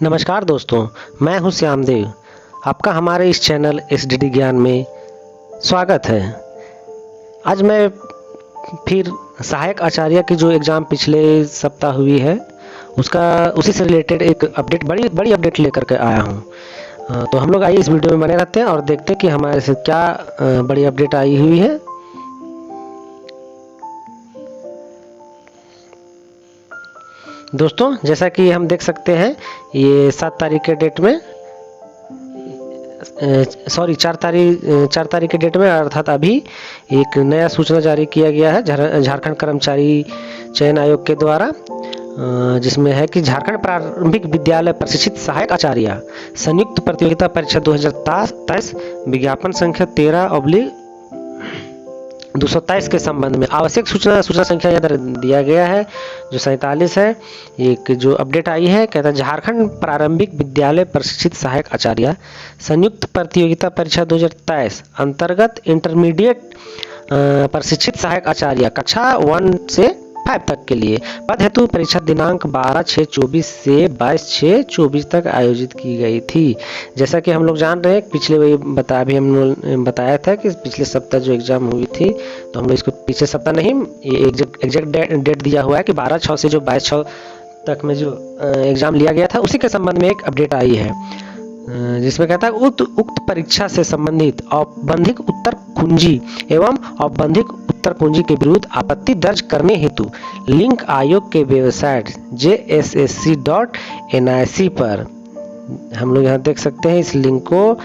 नमस्कार दोस्तों, मैं हूं श्यामदेव। आपका हमारे इस चैनल एसडीडी ज्ञान में स्वागत है। आज मैं फिर सहायक आचार्य की जो एग्ज़ाम पिछले सप्ताह हुई है उसी से रिलेटेड एक अपडेट बड़ी अपडेट लेकर के आया हूं। तो हम लोग आइए इस वीडियो में बने रहते हैं और देखते हैं कि हमारे से क्या बड़ी अपडेट आई हुई है। दोस्तों, जैसा कि हम देख सकते हैं, ये 7 तारीख के डेट में 4 तारीख के डेट में अर्थात अभी एक नया सूचना जारी किया गया है झारखंड कर्मचारी चयन आयोग के द्वारा, जिसमें है कि झारखंड प्रारंभिक विद्यालय प्रशिक्षित सहायक आचार्य संयुक्त प्रतियोगिता परीक्षा 2023 विज्ञापन संख्या 13/223 के संबंध में आवश्यक सूचना संख्या यहाँ दिया गया है जो 47 है। एक जो अपडेट आई है, कहता है झारखंड प्रारंभिक विद्यालय प्रशिक्षित सहायक आचार्य संयुक्त प्रतियोगिता परीक्षा 2023 अंतर्गत इंटरमीडिएट प्रशिक्षित सहायक आचार्य कक्षा 1 से 5 तक के लिए पद हेतु परीक्षा दिनांक 12/6/24 से 22/6/24 तक आयोजित की गई थी। जैसा कि हम लोग जान रहे हैं, पिछले अभी हम बताया था कि पिछले सप्ताह जो एग्जाम हुई थी, तो हम लोग इसको पिछले सप्ताह नहीं, ये एग्जैक्ट डेट दिया हुआ है कि 12/6 से जो 22/6 तक में जो एग्जाम लिया गया था उसी के संबंध में एक अपडेट आई है, जिसमें कहता है उक्त परीक्षा से संबंधित औपबंधिक उत्तर कुंजी एवं औपबंधिक उत्तर कुंजी के विरुद्ध आपत्ति दर्ज करने हेतु लिंक आयोग के वेबसाइट jssc.nic पर हम लोग यहाँ देख सकते हैं। इस लिंक को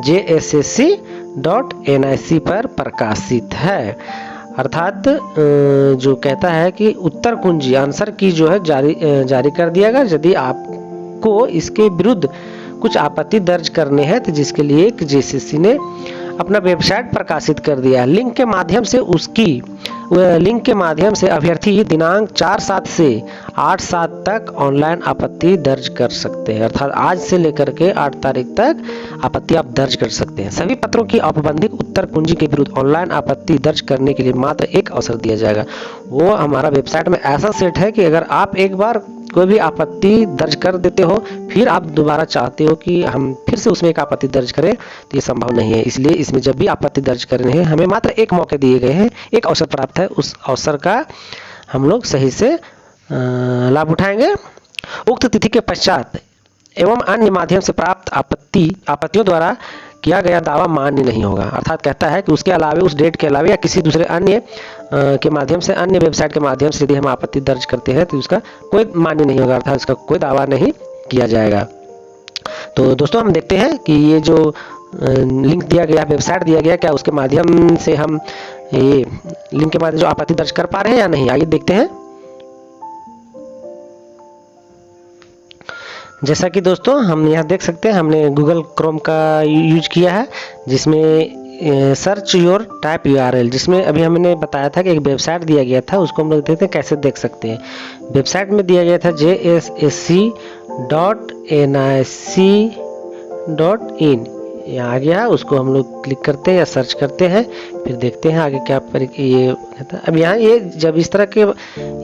jssc.nic पर प्रकाशित है। अर्थात जो कहता है कि उत्तर कुंजी आंसर की जो है जारी कर दिया गया यदि आपको इसके विरुद्ध कुछ आपत्ति दर्ज करने हैं, तो जिसके लिए जेएसएससी ने अपना वेबसाइट प्रकाशित कर दिया। लिंक के माध्यम से अभ्यर्थी दिनांक 4/7 से 8/7 तक ऑनलाइन आपत्ति दर्ज कर सकते हैं। अर्थात आज से लेकर के 8 तारीख तक आपत्ति आप दर्ज कर सकते हैं। सभी पत्रों की औपबंधिक उत्तर कुंजी के विरुद्ध ऑनलाइन आपत्ति दर्ज करने के लिए मात्र एक अवसर दिया जाएगा। वो हमारा वेबसाइट में ऐसा सेट है कि अगर आप एक बार कोई भी आपत्ति दर्ज कर देते हो, फिर आप दोबारा चाहते हो कि हम फिर से उसमें एक आपत्ति दर्ज करें, तो ये संभव नहीं है। इसलिए इसमें जब भी आपत्ति दर्ज करने हैं, हमें मात्र एक मौके दिए गए हैं, एक अवसर प्राप्त है, उस अवसर का हम लोग सही से लाभ उठाएंगे। उक्त तिथि के पश्चात एवं अन्य माध्यम से प्राप्त आपत्तियों द्वारा किया गया दावा मान्य नहीं होगा। अर्थात कहता है कि उसके अलावे, उस डेट के अलावे या किसी दूसरे अन्य के माध्यम से, अन्य वेबसाइट के माध्यम से यदि हम आपत्ति दर्ज करते हैं तो उसका कोई मान्य नहीं होगा, अर्थात उसका कोई दावा नहीं किया जाएगा। तो दोस्तों, हम देखते हैं कि ये जो लिंक दिया गया, वेबसाइट दिया गया, क्या उसके माध्यम से हम ये लिंक के माध्यम से आपत्ति दर्ज कर पा रहे हैं या नहीं। आइए देखते हैं। जैसा कि दोस्तों हम यहाँ देख सकते हैं, हमने गूगल क्रोम का यूज किया है, जिसमें सर्च योर टाइप URL, जिसमें अभी हमने बताया था कि एक वेबसाइट दिया गया था, उसको हम लोग देखते हैं कैसे देख सकते हैं। वेबसाइट में दिया गया था jssc.nic.in, यहाँ आ गया है, उसको हम लोग क्लिक करते हैं या सर्च करते हैं, फिर देखते हैं आगे क्या ये कहता है। अब यहाँ ये जब इस तरह के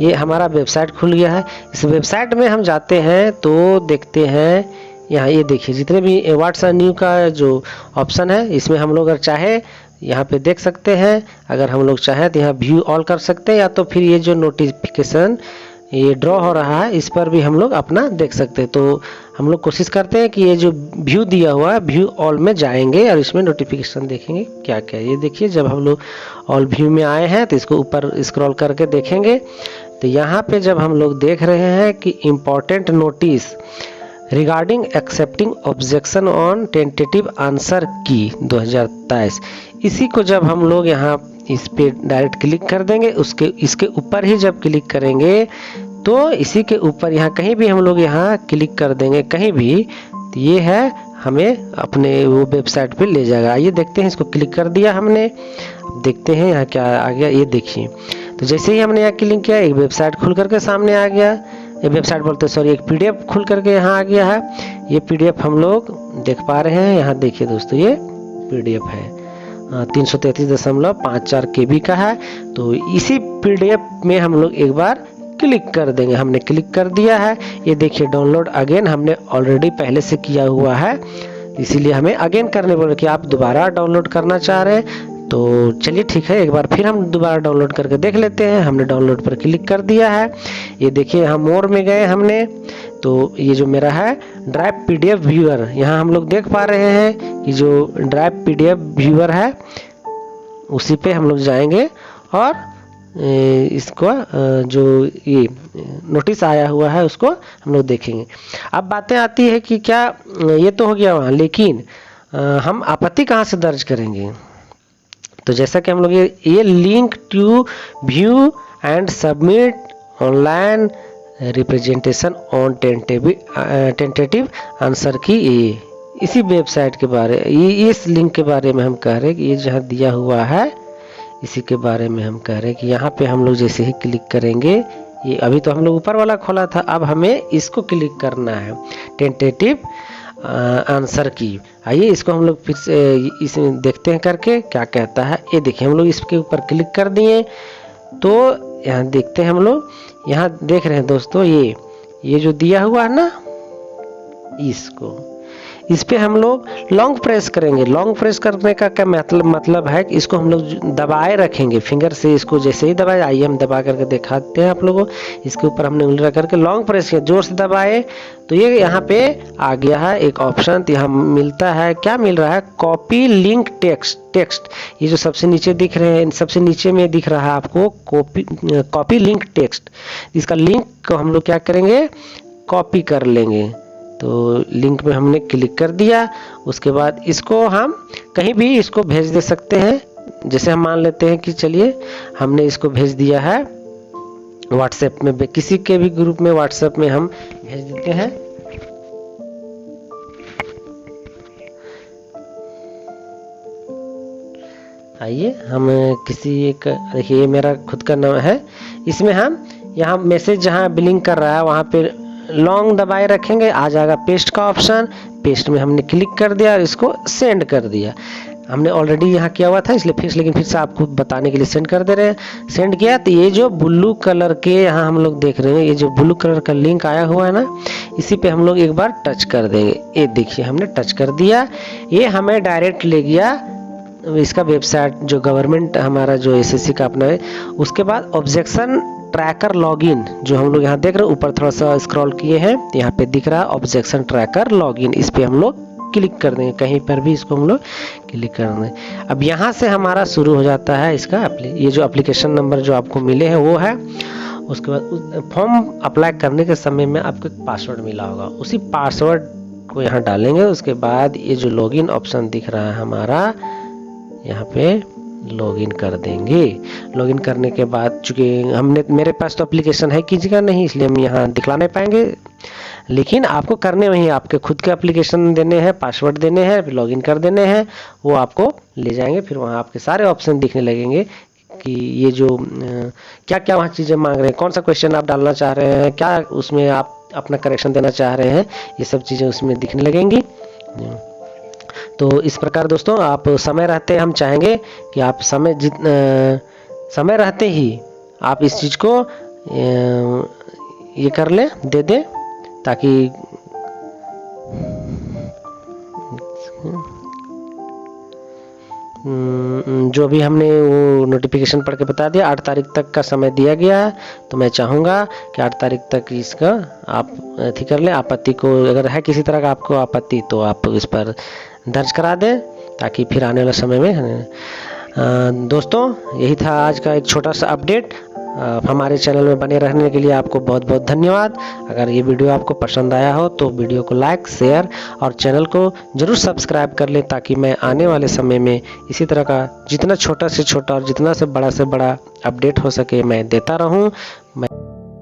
ये हमारा वेबसाइट खुल गया है, इस वेबसाइट में हम जाते हैं तो देखते हैं, यहाँ ये देखिए जितने भी व्हाट्स एंड न्यू का जो ऑप्शन है, इसमें हम लोग अगर चाहे यहाँ पे देख सकते हैं, अगर हम लोग चाहें तो यहाँ व्यू ऑल कर सकते हैं, या तो फिर ये जो नोटिफिकेशन ये ड्रॉ हो रहा है, इस पर भी हम लोग अपना देख सकते हैं। तो हम लोग कोशिश करते हैं कि ये जो व्यू दिया हुआ है, व्यू ऑल में जाएंगे और इसमें नोटिफिकेशन देखेंगे क्या क्या। ये देखिए, जब हम लोग ऑल व्यू में आए हैं तो इसको ऊपर स्क्रॉल करके देखेंगे, तो यहाँ पे जब हम लोग देख रहे हैं कि important notice regarding accepting objection on tentative answer की 2023, इसी को जब हम लोग यहाँ इस पे डायरेक्ट क्लिक कर देंगे, इसके ऊपर ही जब क्लिक करेंगे तो इसी के ऊपर यहाँ कहीं भी हम लोग यहाँ क्लिक कर देंगे, कहीं भी, तो ये है हमें अपने वो वेबसाइट पे ले जाएगा। ये देखते हैं, इसको क्लिक कर दिया हमने, अब देखते हैं यहाँ क्या आ गया। ये देखिए, तो जैसे ही हमने यहाँ क्लिक किया, एक वेबसाइट खुल करके सामने आ गया। ये वेबसाइट बोलते हैं, सॉरी, एक PDF खुल करके यहाँ आ गया है। ये PDF हम लोग देख पा रहे हैं, यहाँ देखिए दोस्तों, ये PDF है 333.54 KB का है। तो इसी PDF में हम लोग एक बार क्लिक कर देंगे। हमने क्लिक कर दिया है, ये देखिए डाउनलोड अगेन हमने ऑलरेडी पहले से किया हुआ है, इसीलिए हमें अगेन करने बोले कि आप दोबारा डाउनलोड करना चाह रहे हैं। तो चलिए ठीक है, एक बार फिर हम दोबारा डाउनलोड करके देख लेते हैं। हमने डाउनलोड पर क्लिक कर दिया है, ये देखिए हम मोर में गए हमने, तो ये जो मेरा है ड्राइव पीडीएफ व्यूअर, यहाँ हम लोग देख पा रहे हैं कि जो ड्राइव पीडीएफ व्यूअर है उसी पे हम लोग जाएंगे और इसको जो ये नोटिस आया हुआ है उसको हम लोग देखेंगे। अब बातें आती है कि क्या ये तो हो गया वहाँ, लेकिन हम आपत्ति कहाँ से दर्ज करेंगे। तो जैसा कि हम लोग ये link to view and submit online representation on tentative answer key इसी वेबसाइट के बारे, इस लिंक के बारे में हम कह रहे हैं कि ये जहाँ दिया हुआ है इसी के बारे में हम कह रहे हैं कि यहाँ पे हम लोग जैसे ही क्लिक करेंगे, ये अभी तो हम लोग ऊपर वाला खोला था, अब हमें इसको क्लिक करना है टेंटेटिव आंसर की। आइए इसको हम लोग फिर से इसमें देखते हैं करके क्या कहता है। ये देखिए हम लोग इसके ऊपर क्लिक कर दिए, तो यहाँ देखते हैं हम लोग, यहाँ देख रहे हैं दोस्तों ये जो दिया हुआ है ना, इस पे हम लोग लॉन्ग प्रेस करेंगे। लॉन्ग प्रेस करने का क्या मतलब है कि इसको हम लोग दबाए रखेंगे फिंगर से, इसको जैसे ही दबाए, आइए हम दबा करके दिखाते हैं आप लोगों को। इसके ऊपर हमने उंगली रख करके लॉन्ग प्रेस किया, जोर से दबाए तो ये यहाँ पे आ गया है एक ऑप्शन, यहाँ मिलता है, क्या मिल रहा है, कॉपी लिंक टेक्स्ट। ये जो सबसे नीचे दिख रहे हैं, सबसे नीचे में दिख रहा है आपको कॉपी लिंक टेक्स्ट, इसका लिंक को हम लोग क्या करेंगे, कॉपी कर लेंगे। तो लिंक में हमने क्लिक कर दिया, उसके बाद इसको हम कहीं भी इसको भेज दे सकते हैं। जैसे हम मान लेते हैं कि चलिए हमने इसको भेज दिया है व्हाट्सएप में, किसी के भी ग्रुप में व्हाट्सएप में हम भेज देते हैं। आइए हम किसी एक, देखिए ये मेरा खुद का नाम है, इसमें हम यहाँ मैसेज जहाँ बिलिंग कर रहा है वहाँ पे लॉन्ग दबाए रखेंगे, आ जाएगा पेस्ट का ऑप्शन, पेस्ट में हमने क्लिक कर दिया और इसको सेंड कर दिया। हमने ऑलरेडी यहाँ किया हुआ था इसलिए लेकिन फिर से आपको बताने के लिए सेंड कर दे रहे हैं। सेंड किया तो ये जो ब्लू कलर के यहाँ हम लोग देख रहे हैं, ये जो ब्लू कलर का लिंक आया हुआ है ना, इसी पे हम लोग एक बार टच कर देंगे। ये देखिए हमने टच कर दिया, ये हमें डायरेक्ट ले गया इसका वेबसाइट, जो गवर्नमेंट हमारा जो एसएससी का अपना है। उसके बाद ऑब्जेक्शन ट्रैकर लॉगिन, जो हम लोग यहाँ देख रहे हैं, ऊपर थोड़ा सा स्क्रॉल किए हैं, यहाँ पे दिख रहा है ऑब्जेक्शन ट्रैकर लॉगिन, इस पे हम लोग क्लिक कर देंगे, कहीं पर भी इसको हम लोग क्लिक कर देंगे। अब यहाँ से हमारा शुरू हो जाता है इसका ये जो एप्लीकेशन नंबर जो आपको मिले हैं वो है। उसके बाद फॉर्म अप्लाई करने के समय में आपको एक पासवर्ड मिला होगा, उसी पासवर्ड को यहाँ डालेंगे। उसके बाद ये जो लॉगिन ऑप्शन दिख रहा है हमारा, यहाँ पे लॉगिन कर देंगे। लॉगिन करने के बाद चूंकि मेरे पास तो एप्लीकेशन है किसी का नहीं, इसलिए हम यहाँ दिखला नहीं पाएंगे, लेकिन आपको करने वही आपके खुद के एप्लीकेशन देने हैं, पासवर्ड देने हैं, फिर लॉगिन कर देने हैं, वो आपको ले जाएंगे। फिर वहाँ आपके सारे ऑप्शन दिखने लगेंगे कि ये जो क्या क्या वहाँ चीज़ें मांग रहे हैं, कौन सा क्वेश्चन आप डालना चाह रहे हैं, क्या उसमें आप अपना करेक्शन देना चाह रहे हैं, ये सब चीज़ें उसमें दिखने लगेंगी। तो इस प्रकार दोस्तों आप समय रहते हम चाहेंगे कि आप समय रहते ही आप इस चीज़ को ये कर लें, दे दें, ताकि जो भी हमने वो नोटिफिकेशन पढ़ के बता दिया, 8 तारीख तक का समय दिया गया है। तो मैं चाहूँगा कि 8 तारीख तक इसका आप अथी कर लें। आपत्ति को अगर है किसी तरह का आपको आपत्ति, तो आप इस पर दर्ज करा दें, ताकि फिर आने वाले समय में दोस्तों यही था आज का एक छोटा सा अपडेट। हमारे चैनल में बने रहने के लिए आपको बहुत बहुत धन्यवाद। अगर ये वीडियो आपको पसंद आया हो तो वीडियो को लाइक, शेयर और चैनल को ज़रूर सब्सक्राइब कर लें, ताकि मैं आने वाले समय में इसी तरह का जितना छोटा से छोटा और जितना से बड़ा अपडेट हो सके मैं देता रहूं।